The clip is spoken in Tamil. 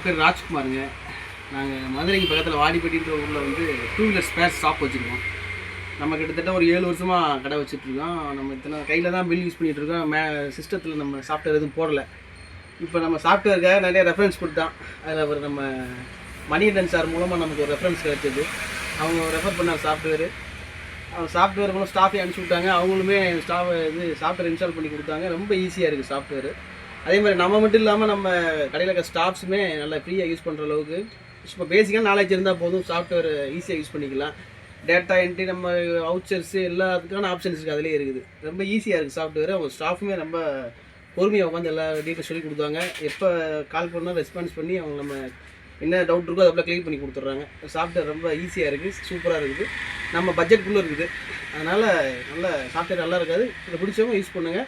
பேர் ராஜ்குமாருங்க. நாங்கள் மதுரைக்கு பக்கத்தில் வாடிப்பட்டின்ற ஊரில் வந்து 2 வீலர் ஸ்பேர் ஷாப் வச்சுருக்கோம். நம்ம கிட்டத்தட்ட ஒரு 7 வருஷமாக கடை வச்சுட்ருக்கோம். நம்ம இத்தனை கையில் தான் பில் யூஸ் பண்ணிகிட்ருக்கோம். சிஸ்டத்தில் நம்ம சாஃப்ட்வேர் எதுவும் போடலை. இப்போ நம்ம சாஃப்ட்வேருக்காக நிறைய ரெஃபரன்ஸ் கொடுத்தான். அதில் ஒரு நம்ம மணிகண்டன் சார் மூலமாக நமக்கு ஒரு ரெஃபரன்ஸ் கிடச்சிது. அவங்க ரெஃபர் பண்ணார் சாஃப்ட்வேரு. அவங்க சாஃப்ட்வேர் மூலம் ஸ்டாஃபே அனுப்பிச்சி விட்டாங்க. அவங்களுமே சாஃப்ட்வேர் இன்ஸ்டால் பண்ணி கொடுத்தாங்க. ரொம்ப ஈஸியாக இருக்குது சாஃப்ட்வேரு. அதே மாதிரி நம்ம மட்டும் இல்லாமல் நம்ம கடையில் இருக்க ஸ்டாஃப்ஸுமே நல்லா ஃப்ரீயாக யூஸ் பண்ணுற அளவுக்கு இப்போ பேசிக்காக நாலேஜ் இருந்தால் போதும், சாஃப்ட்வேர் ஈஸியாக யூஸ் பண்ணிக்கலாம். டேட்டா என்ட்ரி, நம்ம வவுச்சர்ஸு எல்லாத்துக்கான ஆப்ஷன்ஸ் இருக்குது, அதிலே இருக்குது. ரொம்ப ஈஸியாக இருக்குது சாஃப்ட்வேர். அவங்க ஸ்டாஃபுமே ரொம்ப பொறுமையாக உட்காந்து எல்லா டீட்டெயில்ஸ் சொல்லி கொடுத்தாங்க. எப்போ கால் பண்ணால் ரெஸ்பான்ஸ் பண்ணி அவங்க நம்ம என்ன டவுட் இருக்கோ அதை கிளியர் பண்ணி கொடுத்துட்றாங்க. சாஃப்ட்வேர் ரொம்ப ஈஸியாக இருக்குது, சூப்பராக இருக்குது, நம்ம பட்ஜெட்டுக்குள்ளே இருக்குது. அதனால் நல்ல சாஃப்ட்வேர் நல்லா இருக்காது. இதை பிடிச்சவங்க யூஸ் பண்ணுங்கள்.